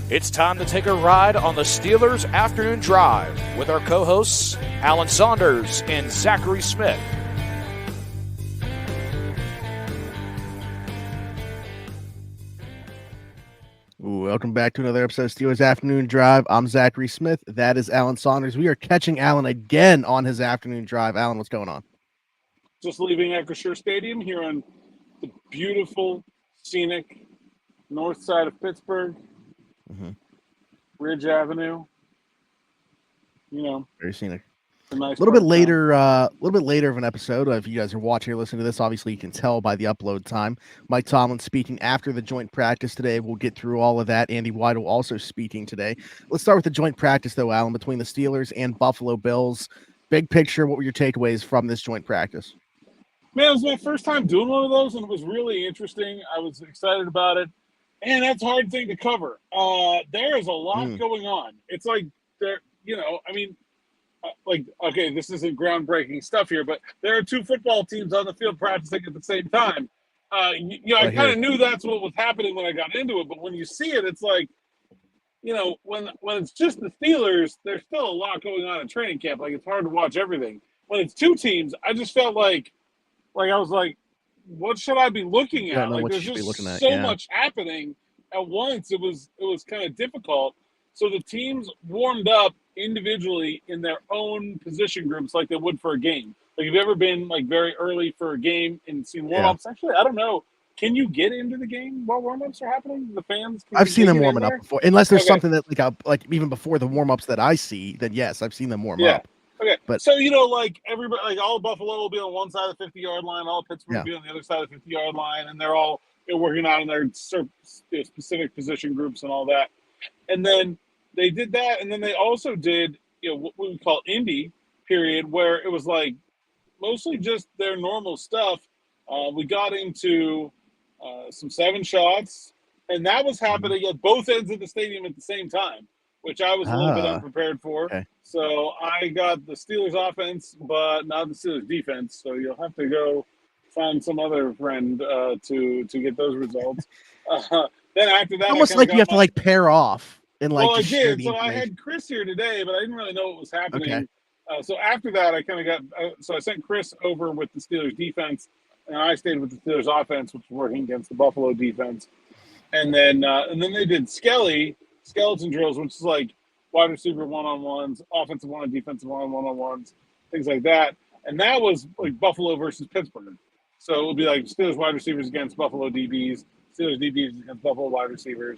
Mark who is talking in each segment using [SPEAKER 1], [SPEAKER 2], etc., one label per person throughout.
[SPEAKER 1] It's time to take a ride on the Steelers Afternoon Drive with our co-hosts, Alan Saunders and Zachary Smith.
[SPEAKER 2] Welcome back to another episode of Steelers Afternoon Drive. I'm Zachary Smith. That is Alan Saunders. We are catching Alan again on his afternoon drive. Alan, what's going on?
[SPEAKER 3] Just leaving Acrisure Stadium here on the beautiful, scenic north side of Pittsburgh. Ridge Avenue. You know,
[SPEAKER 2] very scenic.
[SPEAKER 3] A nice
[SPEAKER 2] little bit later of an episode. If you guys are watching or listening to this, obviously you can tell by the upload time. Mike Tomlin speaking after the joint practice today. We'll get through all of that. Andy Weidl also speaking today. Let's start with the joint practice, though, Alan, between the Steelers and Buffalo Bills. Big picture, what were your takeaways from this joint practice?
[SPEAKER 3] Man, it was my first time doing one of those, and it was really interesting. I was excited about it. And that's a hard thing to cover. There is a lot going on. It's like, okay, this isn't groundbreaking stuff here, but there are two football teams on the field practicing at the same time. I kind of knew that's what was happening when I got into it, but when you see it, it's like, when it's just the Steelers, there's still a lot going on in training camp. Like, it's hard to watch everything. When it's two teams, I just felt like I was like, what should I be looking at? Like, there's just so much happening at once. It was kind of difficult. So the teams warmed up individually in their own position groups like they would for a game. Like, have you ever been like very early for a game and seen warm-ups? Actually, I don't know. Can you get into the game while warm-ups are happening? The fans?
[SPEAKER 2] I've seen them warming up before. Unless there's something that like even before the warm-ups that I see, then yes, I've seen them warm up.
[SPEAKER 3] Okay,
[SPEAKER 2] but
[SPEAKER 3] so like everybody, like all Buffalo will be on one side of the 50-yard line, all Pittsburgh will be on the other side of the 50-yard line, and they're all working out in their specific position groups and all that. And then they did that, and then they also did what we would call indie period, where it was like mostly just their normal stuff. We got into some 7 shots, and that was happening at both ends of the stadium at the same time, which I was a little bit unprepared for. Okay. So I got the Steelers offense, but not the Steelers defense. So you'll have to go find some other friend to get those results. Then after that,
[SPEAKER 2] almost like you have to pair off and
[SPEAKER 3] Well, I did. So I had Chris here today, but I didn't really know what was happening. Okay. So after that, I kind of got. So I sent Chris over with the Steelers defense, and I stayed with the Steelers offense, which was working against the Buffalo defense. And then they did skeleton drills, which is like wide receiver one-on-ones, offensive line, defensive line one-on-ones, things like that. And that was like Buffalo versus Pittsburgh. So it would be like Steelers wide receivers against Buffalo DBs, Steelers DBs against Buffalo wide receivers,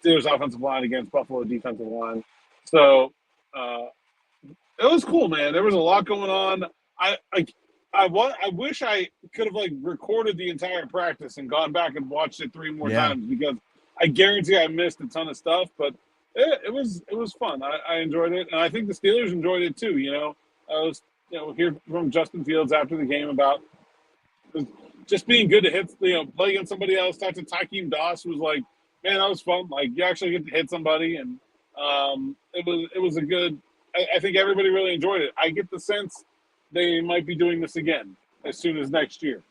[SPEAKER 3] Steelers offensive line against Buffalo defensive line. So it was cool, man. There was a lot going on. I wish I could have recorded the entire practice and gone back and watched it 3 more times, because I guarantee I missed a ton of stuff, but it was fun. I enjoyed it, and I think the Steelers enjoyed it too. I was hear from Justin Fields after the game about just being good to hit, play against somebody else. Talked to Tykeem Doss, who was like, man, that was fun. Like, you actually get to hit somebody, and it was a good. I think everybody really enjoyed it. I get the sense they might be doing this again as soon as next year.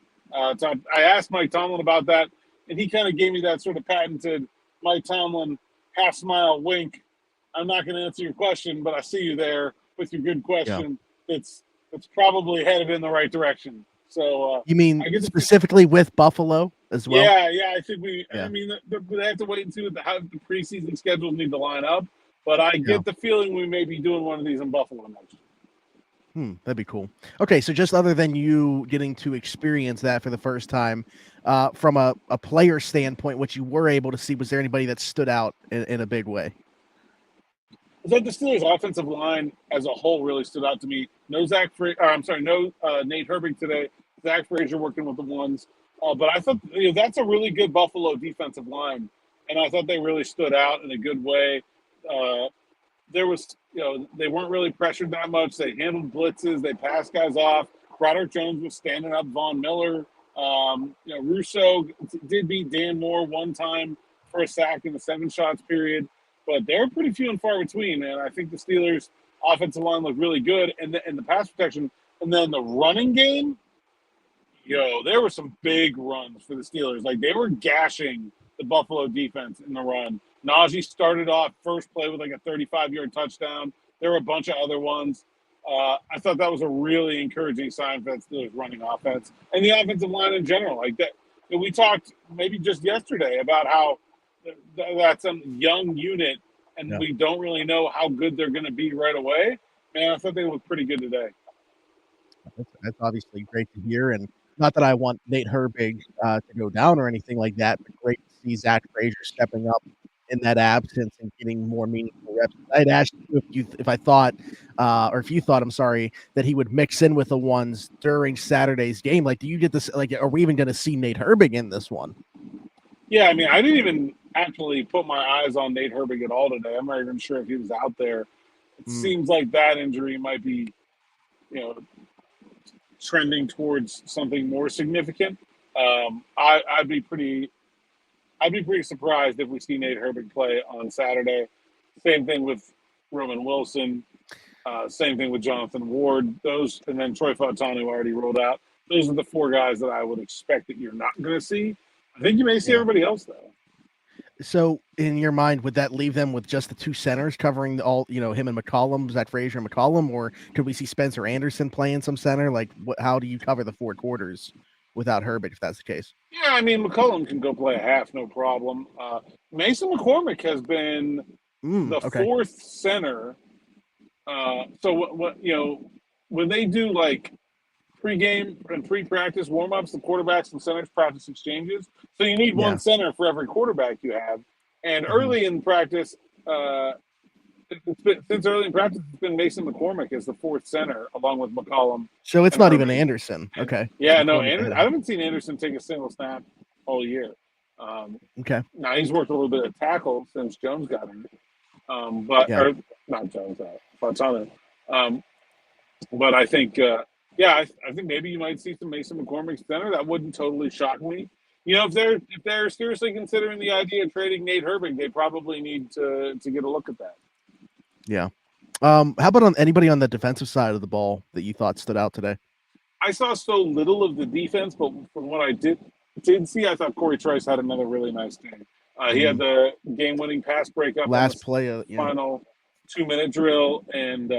[SPEAKER 3] So I asked Mike Tomlin about that, and he kind of gave me that sort of patented Mike Tomlin half smile wink. I'm not going to answer your question, but I see you there with your good question. Yeah. It's probably headed in the right direction. So
[SPEAKER 2] you mean specifically with Buffalo as well?
[SPEAKER 3] Yeah. I think I mean, they have to wait and see how the preseason schedules need to line up. But I get the feeling we may be doing one of these in Buffalo next year.
[SPEAKER 2] That'd be cool. Okay, so just other than you getting to experience that for the first time, from a player standpoint, what you were able to see, was there anybody that stood out in a big way?
[SPEAKER 3] I thought the Steelers' offensive line as a whole really stood out to me. No Nate Herbig today. Zach Frazier working with the ones. But I thought that's a really good Buffalo defensive line, and I thought they really stood out in a good way. There was, they weren't really pressured that much. They handled blitzes. They passed guys off. Broderick Jones was standing up Von Miller. Russo did beat Dan Moore one time for a sack in the 7 shots period, but they're pretty few and far between, man. I think the Steelers' offensive line looked really good, and the pass protection, and then the running game. There were some big runs for the Steelers. Like, they were gashing the the Buffalo defense in the run. Najee started off first play with like a 35-yard touchdown. There were a bunch of other ones. I thought that was a really encouraging sign for that Steelers running offense and the offensive line in general. Like that, we talked maybe just yesterday about how that's a young unit and we don't really know how good they're going to be right away. Man, I thought they looked pretty good today.
[SPEAKER 2] That's obviously great to hear, and not that I want Nate Herbig to go down or anything like that, but great to see Zach Frazier stepping up in that absence and getting more meaningful reps. I'd asked you if I thought, or if you thought, I'm sorry, that he would mix in with the ones during Saturday's game. Like, do you get this? Like, are we even going to see Nate Herbig in this one?
[SPEAKER 3] Yeah, I mean, I didn't even actually put my eyes on Nate Herbig at all today. I'm not even sure if he was out there. It seems like that injury might be, trending towards something more significant. I'd be pretty surprised if we see Nate Herbig play on Saturday. Same thing with Roman Wilson. Same thing with Jonathan Ward. And then Troy Fautanu already rolled out. Those are the four guys that I would expect that you're not going to see. I think you may see everybody else though.
[SPEAKER 2] So, in your mind, would that leave them with just the two centers covering all, him and McCollum, Zach Frazier and McCollum, or could we see Spencer Anderson playing some center? Like, how do you cover the four quarters without Herbig, if that's the case?
[SPEAKER 3] Yeah, I mean, McCollum can go play a half, no problem. Mason McCormick has been the fourth center. So, when they do like pregame and pre-practice warm-ups, the quarterbacks and centers practice exchanges. So you need one center for every quarterback you have. And early in practice, since early in practice, it's been Mason McCormick as the fourth center, along with McCollum.
[SPEAKER 2] So it's not even Anderson. Okay.
[SPEAKER 3] Yeah, no, I haven't seen Anderson take a single snap all year. Now he's worked a little bit of tackle since Jones got him. Not Jones, Fontana. But I think, I think maybe you might see some Mason McCormick center. That wouldn't totally shock me. If they're seriously considering the idea of trading Nate Herbig, they probably need to get a look at that.
[SPEAKER 2] Yeah. How about on anybody on the defensive side of the ball that you thought stood out today?
[SPEAKER 3] I saw so little of the defense, but from what I did see, I thought Corey Trice had another really nice game. He had the game-winning pass breakup
[SPEAKER 2] last play of
[SPEAKER 3] final 2-minute drill, and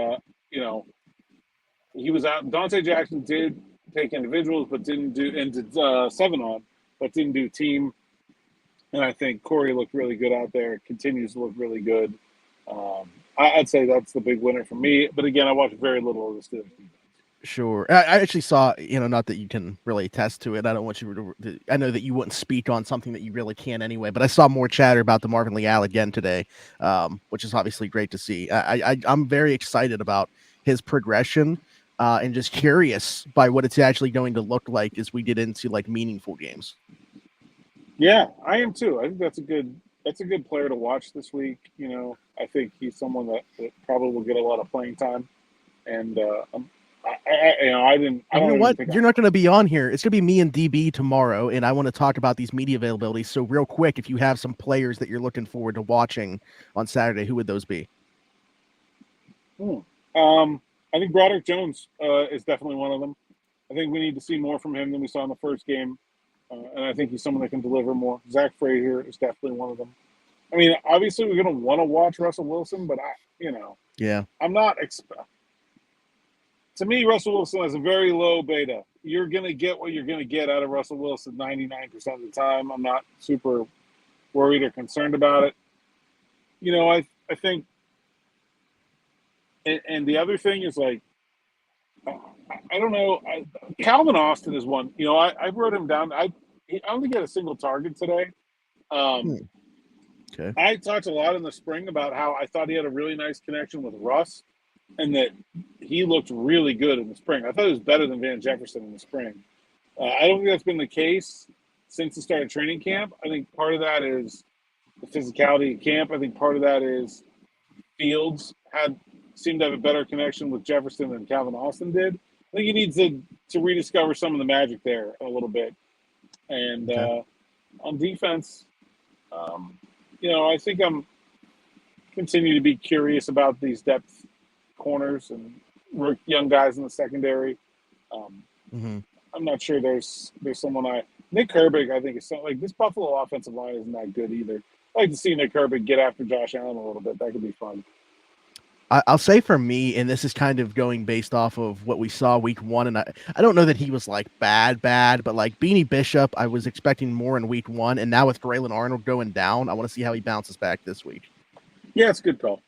[SPEAKER 3] he was out. Dante Jackson did take individuals, but didn't do 7-on, but didn't do team. And I think Corey looked really good out there. Continues to look really good. I'd say that's the big winner for me. But again, I watched very little of the Steelers defense.
[SPEAKER 2] Sure. I actually saw, not that you can really attest to it. I don't want you to, I know that you wouldn't speak on something that you really can anyway, but I saw more chatter about the Marvin Leal again today, which is obviously great to see. I'm very excited about his progression and just curious by what it's actually going to look like as we get into like meaningful games. Yeah,
[SPEAKER 3] I am too. I think that's a good player to watch this week. I think he's someone that probably will get a lot of playing time. And
[SPEAKER 2] You're not going to be on here. It's going to be me and DB tomorrow, and I want to talk about these media availabilities. So real quick, if you have some players that you're looking forward to watching on Saturday, who would those be?
[SPEAKER 3] I think Broderick Jones is definitely one of them. I think we need to see more from him than we saw in the first game. And I think he's someone that can deliver more. Zach Frazier is definitely one of them. I mean, obviously we're going to want to watch Russell Wilson, but I'm not to me, Russell Wilson has a very low beta. You're going to get what you're going to get out of Russell Wilson 99% of the time. I'm not super worried or concerned about it. I think, and the other thing is like, I don't know. Calvin Austin is one. I wrote him down. I only got a single target today. I talked a lot in the spring about how I thought he had a really nice connection with Russ and that he looked really good in the spring. I thought he was better than Van Jefferson in the spring. I don't think that's been the case since the start of training camp. I think part of that is the physicality of camp. I think part of that is Fields seemed to have a better connection with Jefferson than Calvin Austin did. I think he needs to rediscover some of the magic there a little bit. And on defense, I think I'm continue to be curious about these depth corners and young guys in the secondary. I'm not sure there's someone Nick Herbig, I think, is something like this Buffalo offensive line isn't that good either. I'd like to see Nick Herbig get after Josh Allen a little bit. That could be fun.
[SPEAKER 2] I'll say for me, and this is kind of going based off of what we saw week 1, and I don't know that he was like bad, but like Beanie Bishop, I was expecting more in week 1, and now with Braylon Arnold going down, I want to see how he bounces back this week.
[SPEAKER 3] Yeah, it's a good call.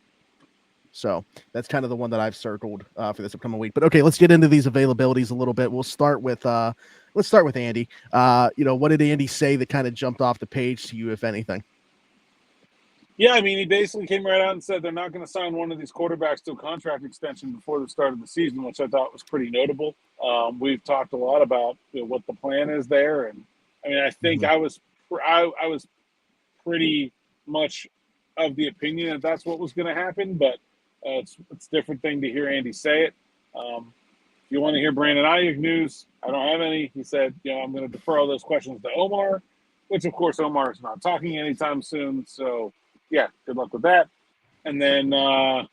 [SPEAKER 2] So that's kind of the one that I've circled for this upcoming week. But okay, let's get into these availabilities a little bit. We'll start with Andy. What did Andy say that kind of jumped off the page to you, if anything?
[SPEAKER 3] Yeah, I mean, he basically came right out and said they're not going to sign one of these quarterbacks to a contract extension before the start of the season, which I thought was pretty notable. We've talked a lot about what the plan is there, and I mean, I think I was pretty much of the opinion that that's what was going to happen, but it's a different thing to hear Andy say it. If you want to hear Brandon Aiyuk news, I don't have any. He said, I'm going to defer all those questions to Omar, which of course Omar is not talking anytime soon, so. Yeah, good luck with that. And then, I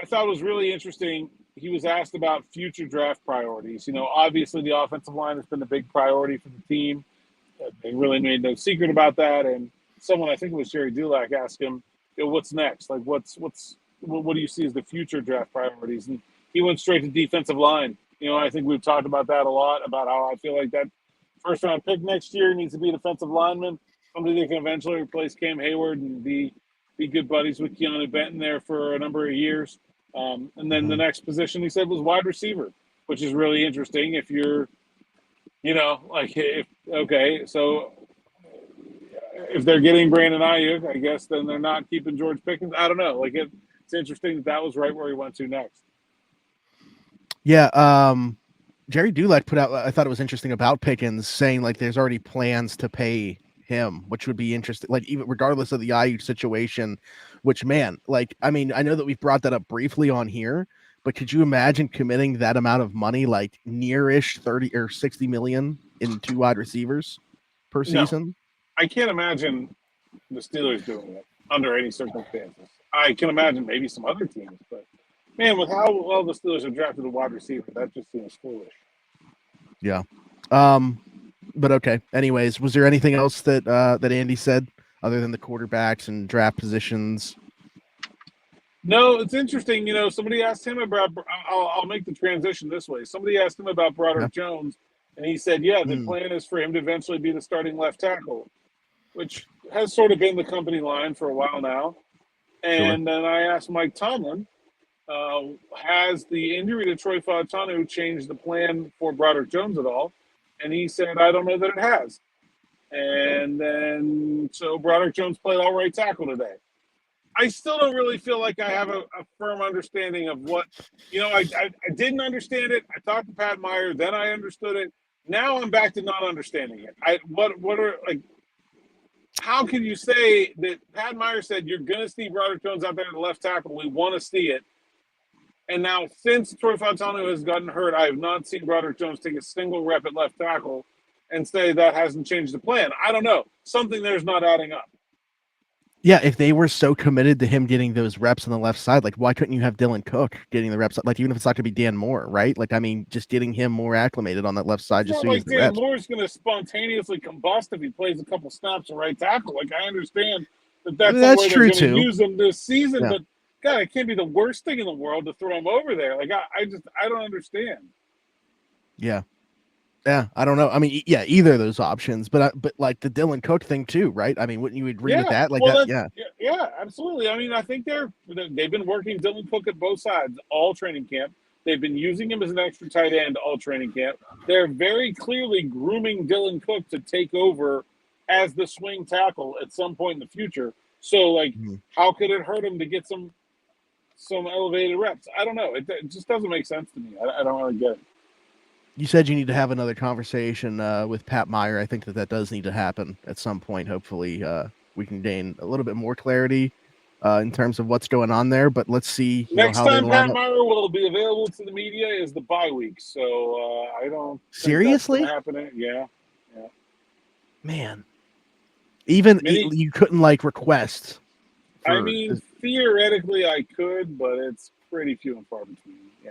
[SPEAKER 3] thought it was really interesting. He was asked about future draft priorities. Obviously the offensive line has been a big priority for the team. They really made no secret about that. And someone, I think it was Jerry Dulac, asked him, what's next? Like, what do you see as the future draft priorities? And he went straight to defensive line. I think we've talked about that a lot, about how I feel like that first-round pick next year needs to be a defensive lineman. Somebody that can eventually replace Cam Hayward and be good buddies with Keanu Benton there for a number of years. And then the next position he said was wide receiver, which is really interesting. If you're, so if they're getting Brandon Aiyuk, I guess then they're not keeping George Pickens. I don't know. It's interesting that was right where he went to next.
[SPEAKER 2] Yeah. Jerry Dulac put out, I thought it was interesting about Pickens, saying like there's already plans to pay him, which would be interesting, like even regardless of the Aiyuk situation, which, man, like, I mean, I know that we've brought that up briefly on here, but could you imagine committing that amount of money, like near-ish 30 or 60 million in 2 wide receivers per season?
[SPEAKER 3] No, I can't imagine the Steelers doing it under any circumstances. I can imagine maybe some other teams, but man, with how well the Steelers have drafted a wide receiver, that just seems foolish.
[SPEAKER 2] Yeah. But okay. Anyways, was there anything else that Andy said other than the quarterbacks and draft positions?
[SPEAKER 3] No, it's interesting. Somebody asked him about. I'll make the transition this way. Somebody asked him about Broderick Jones, and he said, "Yeah, the plan is for him to eventually be the starting left tackle," which has sort of been the company line for a while now. And then I asked Mike Tomlin, has the injury to Troy Fautanu changed the plan for Broderick Jones at all? And he said, I don't know that it has. And then, so Broderick Jones played all right tackle today. I still don't really feel like I have a firm understanding of what, I didn't understand it. I talked to Pat Meyer, then I understood it. Now I'm back to not understanding it. How can you say that Pat Meyer said you're going to see Broderick Jones out there at the left tackle? We want to see it. And now, since Troy Fautanu has gotten hurt, I have not seen Broderick Jones take a single rep at left tackle and say that hasn't changed the plan. I don't know. Something there's not adding up.
[SPEAKER 2] Yeah, if they were so committed to him getting those reps on the left side, like why couldn't you have Dylan Cook getting the reps? Like even if it's not going to be Dan Moore, right? Like, I mean, just getting him more acclimated on that left side.
[SPEAKER 3] It's
[SPEAKER 2] just
[SPEAKER 3] not
[SPEAKER 2] so
[SPEAKER 3] like Dan Moore's going to spontaneously combust if he plays a couple snaps at right tackle. Like, I understand that's the way they're going to use him this season, but God, it can't be the worst thing in the world to throw him over there. Like, I don't understand.
[SPEAKER 2] Yeah. Yeah, I don't know. I mean, yeah, either of those options, but like the Dylan Cook thing too, right? I mean, wouldn't you agree with that? Like,
[SPEAKER 3] yeah, absolutely. I mean, I think they've been working Dylan Cook at both sides all training camp. They've been using him as an extra tight end all training camp. They're very clearly grooming Dylan Cook to take over as the swing tackle at some point in the future. So, like, how could it hurt him to get some elevated reps? I don't know. It just doesn't make sense to me. I don't really get it.
[SPEAKER 2] You said you need to have another conversation with Pat Meyer. I think that does need to happen at some point. Hopefully, we can gain a little bit more clarity in terms of what's going on there. But let's see.
[SPEAKER 3] Next time Pat Meyer will be available to the media is the bye week. So I don't
[SPEAKER 2] seriously
[SPEAKER 3] think that's happening. Yeah.
[SPEAKER 2] Man, even you couldn't like request.
[SPEAKER 3] I mean, theoretically I could, but it's pretty few and far between. Yeah.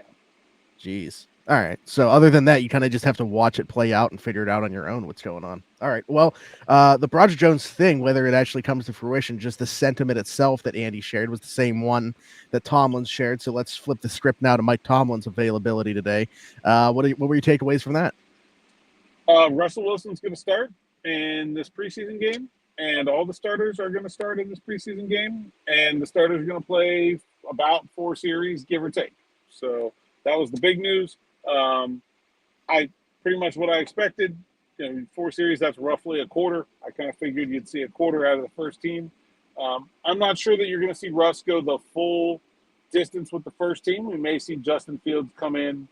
[SPEAKER 2] Jeez. All right. So other than that, you kind of just have to watch it play out and figure it out on your own what's going on. All right. Well, the Broderick Jones thing, whether it actually comes to fruition, just the sentiment itself that Andy shared was the same one that Tomlin shared. So let's flip the script now to Mike Tomlin's availability today. What were your takeaways from that?
[SPEAKER 3] Russell Wilson's going to start in this preseason game, and all the starters are going to start in this preseason game, and the starters are going to play about 4 series, give or take. So that was the big news. I pretty much what I expected. 4 series, that's roughly a quarter. I kind of figured you'd see a quarter out of the first team. I'm not sure that you're going to see Russ go the full distance with the first team. We may see Justin Fields come in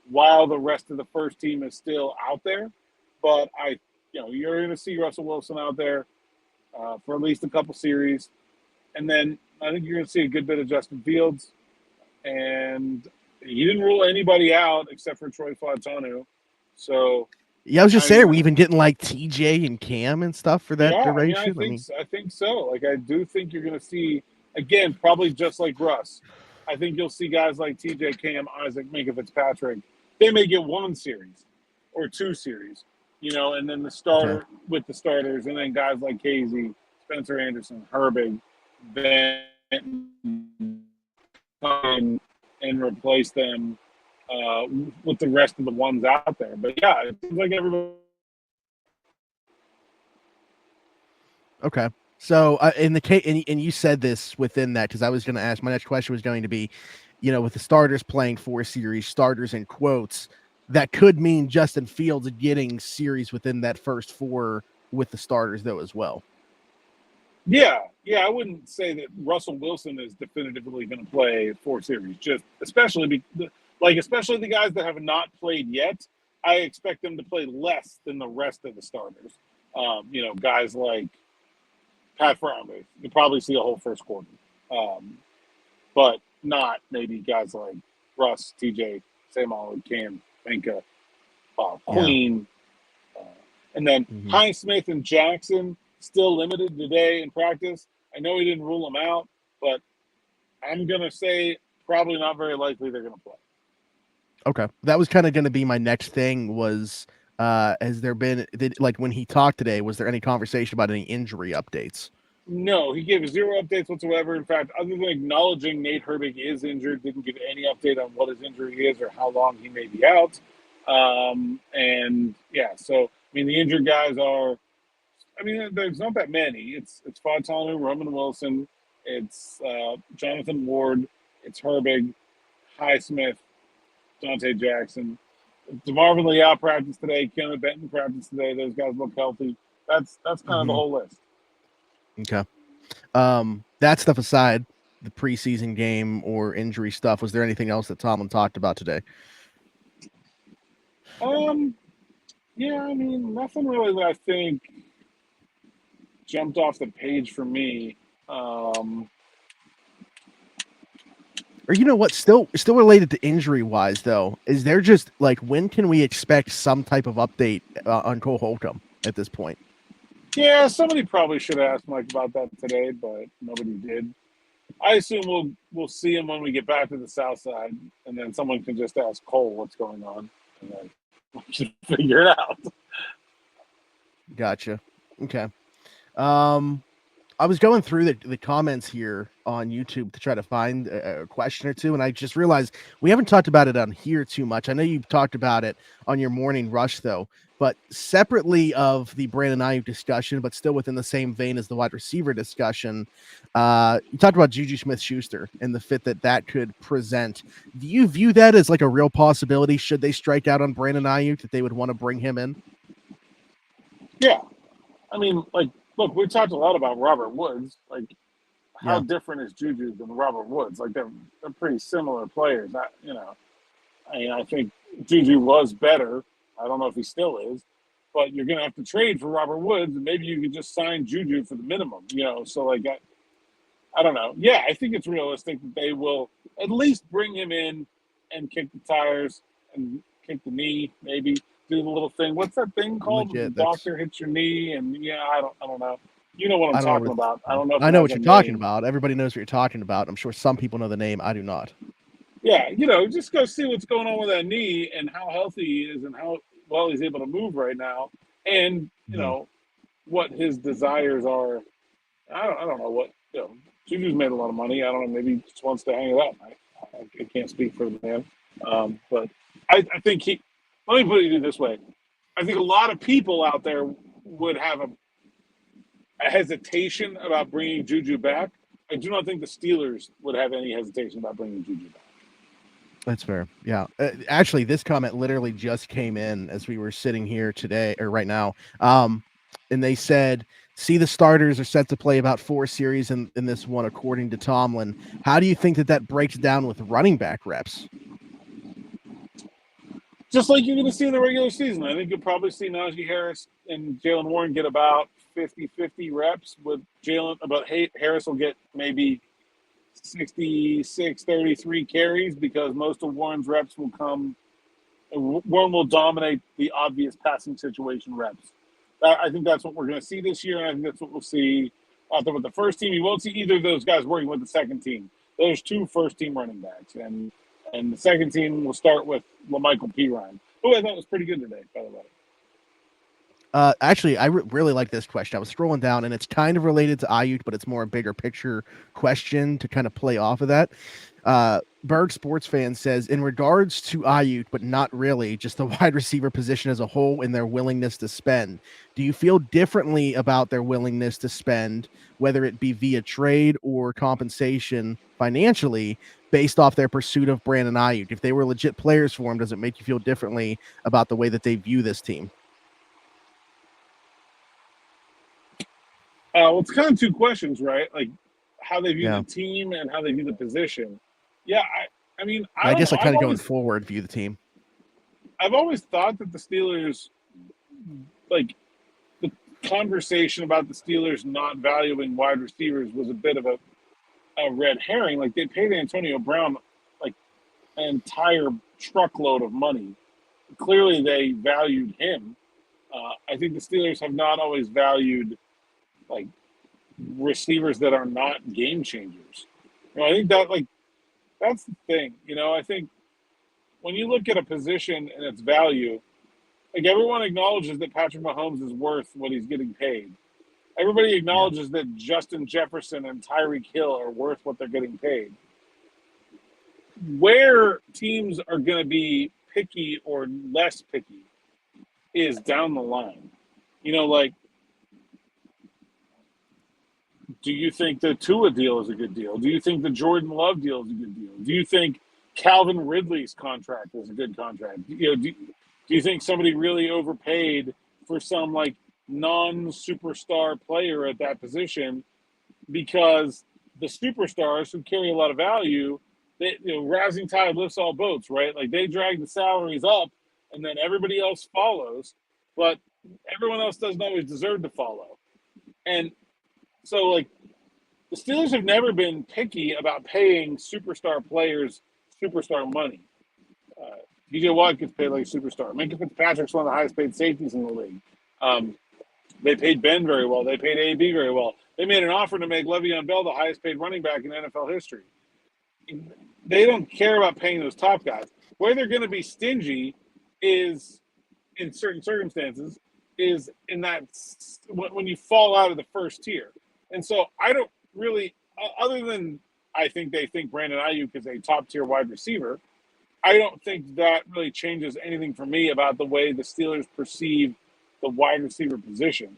[SPEAKER 3] while the rest of the first team is still out there. But you're going to see Russell Wilson out there for at least a couple series. And then I think you're going to see a good bit of Justin Fields. And he didn't rule anybody out except for Troy Fautanu. So
[SPEAKER 2] yeah, I was just saying, are we even getting like TJ and Cam and stuff for that duration?
[SPEAKER 3] I think so. Like, I do think you're going to see, again, probably just like Russ. I think you'll see guys like TJ, Cam, Isaac, Minka Fitzpatrick. They may get 1 series or 2 series, and then the starter with the starters, and then guys like Casey, Spencer Anderson, Herbig, then come and replace them with the rest of the ones out there. But yeah, it seems like everybody.
[SPEAKER 2] Okay. So in the case, and you said this within that, because I was going to ask, my next question was going to be, with the starters playing 4 series, starters in quotes, that could mean Justin Fields getting series within that first 4 with the starters though as well.
[SPEAKER 3] Yeah, I wouldn't say that Russell Wilson is definitively going to play 4 series. Just especially the guys that have not played yet. I expect them to play less than the rest of the starters. Guys like Pat Freiermuth, you probably see a whole first quarter, but not maybe guys like Russ, TJ, Sam Olive, Cam, Minka, Queen, and then Highsmith and Jackson. Still limited today in practice. I know he didn't rule them out, but I'm going to say probably not very likely they're going to play.
[SPEAKER 2] Okay. That was kind of going to be my next thing was, has there been, when he talked today, was there any conversation about any injury updates?
[SPEAKER 3] No, he gave 0 updates whatsoever. In fact, other than acknowledging Nate Herbig is injured, didn't give any update on what his injury is or how long he may be out. The injured guys are, there's not that many. It's Fautanu, Roman Wilson, it's Jonathan Ward, it's Herbig, Highsmith, Dante Jackson. DeMarvin Leal practiced today, Keanu Benton practiced today. Those guys look healthy. That's kind of the whole list.
[SPEAKER 2] Okay. That stuff aside, the preseason game or injury stuff, was there anything else that Tomlin talked about today?
[SPEAKER 3] Nothing really that I think jumped off the page for me.
[SPEAKER 2] Or still related to injury wise though, is there just when can we expect some type of update on Cole Holcomb at this point?
[SPEAKER 3] Yeah, somebody probably should have asked Mike about that today, but nobody did. I assume we'll see him when we get back to the South Side, and then someone can just ask Cole what's going on, and then we should figure it out.
[SPEAKER 2] Gotcha. Okay. I was going through the comments here on YouTube to try to find a question or two, and I just realized we haven't talked about it on here too much. I know you've talked about it on your morning rush, though, but separately of the Brandon Aiyuk discussion, but still within the same vein as the wide receiver discussion, you talked about Juju Smith-Schuster and the fit that could present. Do you view that as a real possibility? Should they strike out on Brandon Aiyuk, that they would want to bring him in?
[SPEAKER 3] Yeah. Look, we talked a lot about Robert Woods. How different is Juju than Robert Woods? They're pretty similar players. I think Juju was better. I don't know if he still is, but you're going to have to trade for Robert Woods, and maybe you could just sign Juju for the minimum. So I don't know. Yeah, I think it's realistic that they will at least bring him in and kick the tires and kick the knee, maybe. Do the little thing. What's that thing called? The doctor hits your knee, and I don't know. You know what I'm talking about. I don't know.
[SPEAKER 2] I know what you're talking about. Everybody knows what you're talking about. I'm sure some people know the name. I do not.
[SPEAKER 3] Yeah, just go see what's going on with that knee and how healthy he is and how well he's able to move right now, and what his desires are. I don't know what Juju's made a lot of money. I don't know. Maybe he just wants to hang it up. I can't speak for the man, but I think he. Let me put it this way: I think a lot of people out there would have a hesitation about bringing Juju back. I do not think the Steelers would have any hesitation about bringing Juju back.
[SPEAKER 2] That's fair. Yeah. Actually, this comment literally just came in as we were sitting here today or right now. And they said, see, the starters are set to play about 4 series in this one, according to Tomlin. How do you think that breaks down with running back reps?
[SPEAKER 3] Just like you're going to see in the regular season. I think you'll probably see Najee Harris and Jalen Warren get about 50-50 reps with Jalen. About Harris will get maybe 66-33 carries because most of Warren's reps will come. Warren will dominate the obvious passing situation reps. I think that's what we're going to see this year, and I think that's what we'll see out there with the first team. You won't see either of those guys working with the second team. There's 2 first-team running backs, and the second team will start with LaMichael Pirine, who I thought was pretty good today, by the way.
[SPEAKER 2] Actually, I really like this question. I was scrolling down, and it's kind of related to Aiyuk, but it's more a bigger picture question to kind of play off of that. Berg Sports Fan says, in regards to Aiyuk, but not really, just the wide receiver position as a whole and their willingness to spend, do you feel differently about their willingness to spend, whether it be via trade or compensation financially, based off their pursuit of Brandon Aiyuk? If they were legit players for him, does it make you feel differently about the way that they view this team?
[SPEAKER 3] Well, it's kind of 2 questions, right? Like how they view the team and how they view the position. Yeah, I mean,
[SPEAKER 2] I guess I kind of going forward view the team.
[SPEAKER 3] I've always thought that the Steelers, like the conversation about the Steelers not valuing wide receivers was a bit of a red herring. Like they paid Antonio Brown like an entire truckload of money. Clearly, they valued him. I think the Steelers have not always valued like receivers that are not game changers. I think that that's the thing. I think when you look at a position and its value, like everyone acknowledges that Patrick Mahomes is worth what he's getting paid. Everybody acknowledges that Justin Jefferson and Tyreek Hill are worth what they're getting paid. Where teams are going to be picky or less picky is down the line. Do you think the Tua deal is a good deal? Do you think the Jordan Love deal is a good deal? Do you think Calvin Ridley's contract is a good contract? Do you think somebody really overpaid for some non-superstar player at that position because the superstars who carry a lot of value, rising tide lifts all boats, right? Like they drag the salaries up and then everybody else follows, but everyone else doesn't always deserve to follow. And so, the Steelers have never been picky about paying superstar players superstar money. DJ Watt gets paid like a superstar. Minka Fitzpatrick's one of the highest paid safeties in the league. They paid Ben very well. They paid AB very well. They made an offer to make Le'Veon Bell the highest paid running back in NFL history. They don't care about paying those top guys. Where they're going to be stingy is, in certain circumstances, is in that when you fall out of the first tier. And so I don't really, other than I think they think Brandon Aiyuk is a top-tier wide receiver, I don't think that really changes anything for me about the way the Steelers perceive the wide receiver position.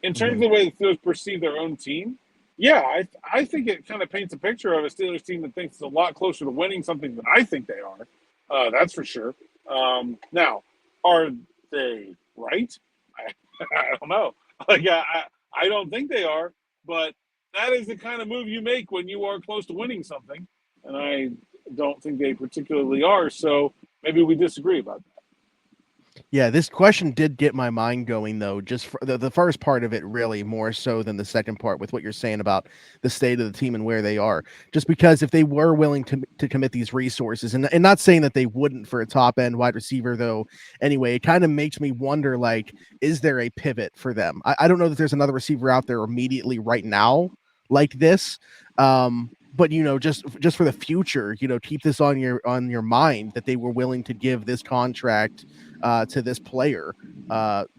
[SPEAKER 3] In terms of the way the Steelers perceive their own team, I think it kind of paints a picture of a Steelers team that thinks it's a lot closer to winning something than I think they are. That's for sure. Now, are they right? I don't know. I don't think they are, but that is the kind of move you make when you are close to winning something, and I don't think they particularly are, so maybe we disagree about that.
[SPEAKER 2] Yeah, this question did get my mind going, though, just for the first part of it, really, more so than the second part with what you're saying about the state of the team and where they are. Just because if they were willing to commit these resources, and not saying that they wouldn't for a top-end wide receiver, though, anyway, it kind of makes me wonder, is there a pivot for them? I don't know that there's another receiver out there immediately right now like this, but but just for the future, keep this on your mind that they were willing to give this contract to this player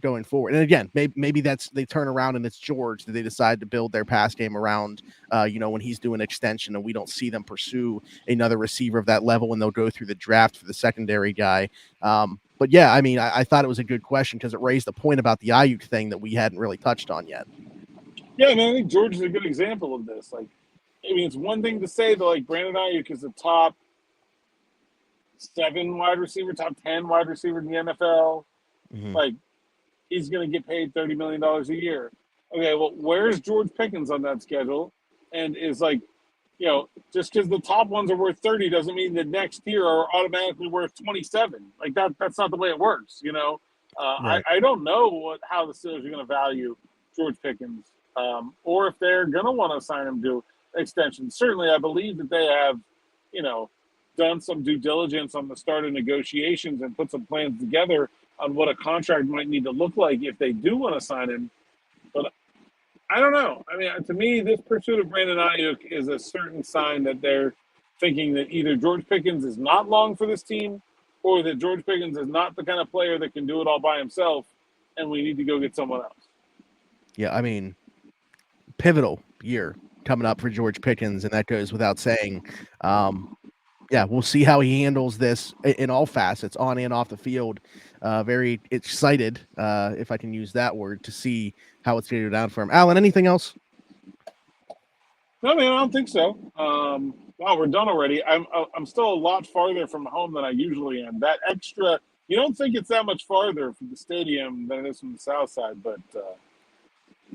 [SPEAKER 2] going forward. And again, maybe they turn around and it's George that they decide to build their pass game around, when he's doing extension, and we don't see them pursue another receiver of that level, and they'll go through the draft for the secondary guy. But yeah, I mean, I thought it was a good question because it raised the point about the Aiyuk thing that we hadn't really touched on yet.
[SPEAKER 3] Yeah, I think George is a good example of this. Like, I mean, it's one thing to say that, like, Brandon Aiyuk is a top 7 wide receiver, top 10 wide receiver in the NFL.
[SPEAKER 2] Mm-hmm.
[SPEAKER 3] Like, he's going to get paid $30 million a year. Okay, well, where's George Pickens on that schedule? And is like, just because the top ones are worth 30 doesn't mean the next tier are automatically worth 27. Like, that's not the way it works,
[SPEAKER 2] Right.
[SPEAKER 3] I don't know how the Steelers are going to value George Pickens, or if they're going to want to sign him to extension. Certainly, I believe that they have, done some due diligence on the start of negotiations and put some plans together on what a contract might need to look like if they do want to sign him. But I don't know. I mean, to me, this pursuit of Brandon Aiyuk is a certain sign that they're thinking that either George Pickens is not long for this team, or that George Pickens is not the kind of player that can do it all by himself, and we need to go get someone else.
[SPEAKER 2] Yeah, I mean, pivotal year coming up for George Pickens, and that goes without saying. Yeah, we'll see how he handles this in all facets, on and off the field. Very excited, if I can use that word, to see how it's going to go down for him. Alan, anything else?
[SPEAKER 3] No, man, I don't think so. Wow, we're done already. I'm still a lot farther from home than I usually am. That extra, you don't think it's that much farther from the stadium than it is from the south side, but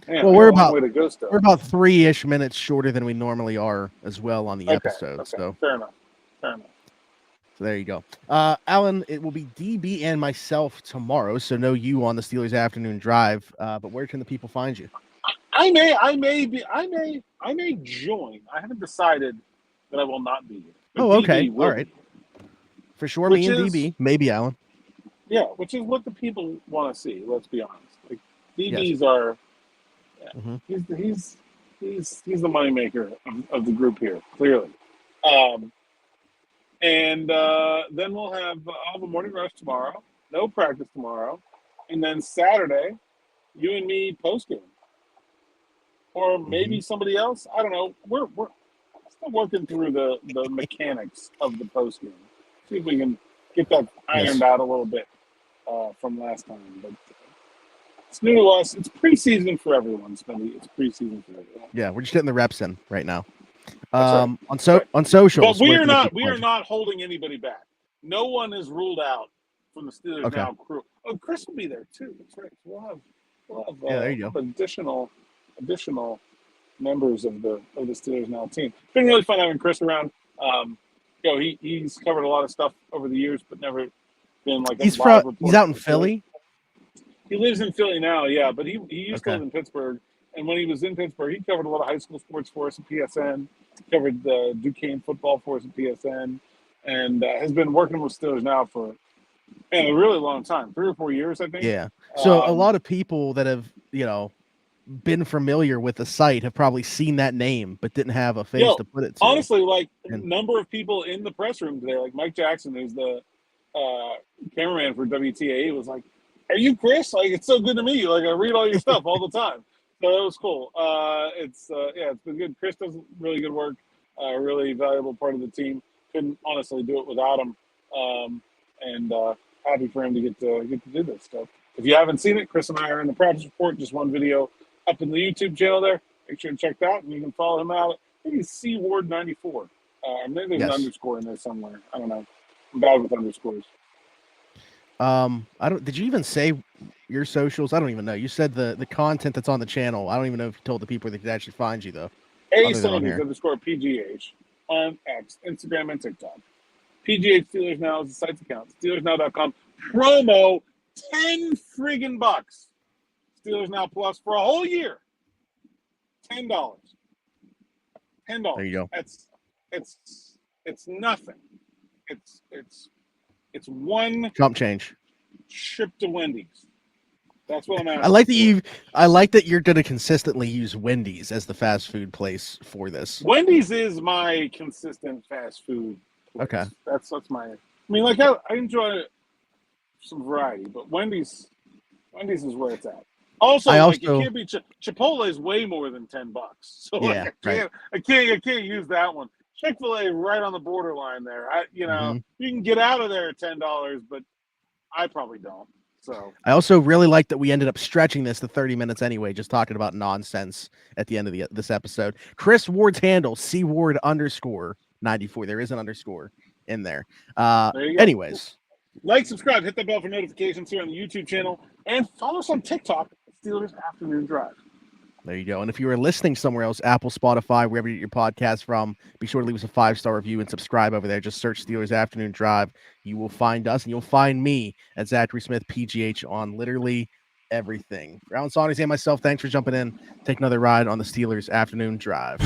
[SPEAKER 3] man,
[SPEAKER 2] well,
[SPEAKER 3] we're about way to go still.
[SPEAKER 2] We're about 3-ish minutes shorter than we normally are as well on the episode.
[SPEAKER 3] Okay.
[SPEAKER 2] So
[SPEAKER 3] fair enough.
[SPEAKER 2] So there you go. Alan, it will be DB and myself tomorrow, so no you on the Steelers afternoon drive. But where can the people find you?
[SPEAKER 3] I may join. I haven't decided that I will not be here.
[SPEAKER 2] Oh, okay. All right. For sure, me and DB. Maybe Alan.
[SPEAKER 3] Yeah, which is what the people want to see. Let's be honest. Like, DBs are. Yeah,
[SPEAKER 2] mm-hmm.
[SPEAKER 3] He's the moneymaker of the group here, clearly. And then I'll have a morning rush tomorrow. No practice tomorrow, and then Saturday, you and me post game, or maybe somebody else. I don't know. We're still working through the mechanics of the post game. See if we can get that ironed out a little bit from last time. But it's new to us. It's preseason for everyone, Spendy. It's preseason for everyone.
[SPEAKER 2] Yeah, we're just getting the reps in right now.
[SPEAKER 3] Right.
[SPEAKER 2] On socials,
[SPEAKER 3] but we are not holding anybody back. No one is ruled out from the Steelers Now crew. Oh, Chris will be there too. That's right. We'll have
[SPEAKER 2] there you go.
[SPEAKER 3] additional members of the Steelers Now team. It's been really fun having Chris around. He's covered a lot of stuff over the years, but never been like
[SPEAKER 2] he's out in Philly.
[SPEAKER 3] He lives in Philly now, yeah, but he used to live in Pittsburgh. And when he was in Pittsburgh, he covered a lot of high school sports for us at PSN. Covered the Duquesne football for us at PSN, and has been working with Steelers Now for a really long time, 3 or 4 years, I think.
[SPEAKER 2] Yeah. So a lot of people that have been familiar with the site have probably seen that name, but didn't have a face to put it to.
[SPEAKER 3] Honestly, like a number of people in the press room today, like Mike Jackson, who's the cameraman for WTAE, was like, "Are you Chris? Like, it's so good to meet you. Like, I read all your stuff all the time." So that was cool. It's been good. Chris does really good work. A really valuable part of the team. Couldn't honestly do it without him. And happy for him to get to do this stuff. If you haven't seen it, Chris and I are in the practice report. Just one video up in the YouTube channel there. Make sure to check that, and you can follow him out. I think he's C Ward 94. Maybe there's an underscore in there somewhere. I don't know. I'm bad with underscores.
[SPEAKER 2] Did you even say your socials? I don't even know. You said the content that's on the channel. I don't even know if you told the people they could actually find you though.
[SPEAKER 3] Saunders_PGH on X, Instagram, and TikTok. PGH Steelers Now is the site's account. SteelersNow.com. Promo 10 friggin' bucks. Steelers Now Plus for a whole year. $10. $10.
[SPEAKER 2] There you go.
[SPEAKER 3] It's nothing. It's one
[SPEAKER 2] chump change.
[SPEAKER 3] trip to Wendy's. That's what I'm asking.
[SPEAKER 2] I like that you're going to consistently use Wendy's as the fast food place for this.
[SPEAKER 3] Wendy's is my consistent fast food place.
[SPEAKER 2] Okay.
[SPEAKER 3] That's my. I mean, like I enjoy some variety, but Wendy's is where it's at. Also, like it can't be Chipotle is way more than $10. So
[SPEAKER 2] yeah,
[SPEAKER 3] I can't use that one. Chick-fil-A right on the borderline there. You can get out of there at $10, but I probably don't. So
[SPEAKER 2] I also really like that we ended up stretching this to 30 minutes anyway, just talking about nonsense at the end of this episode. Chris Ward's handle, CWard_94. There is an underscore in there. Anyways.
[SPEAKER 3] Like, subscribe, hit the bell for notifications here on the YouTube channel, and follow us on TikTok, Steelers Afternoon Drive.
[SPEAKER 2] There you go. And if you are listening somewhere else, Apple, Spotify, wherever you get your podcast from, be sure to leave us a 5-star review and subscribe over there. Just search Steelers Afternoon Drive. You will find us, and you'll find me at Zachary Smith, PGH, on literally everything. Alan Saunders and myself, thanks for jumping in. Take another ride on the Steelers Afternoon Drive.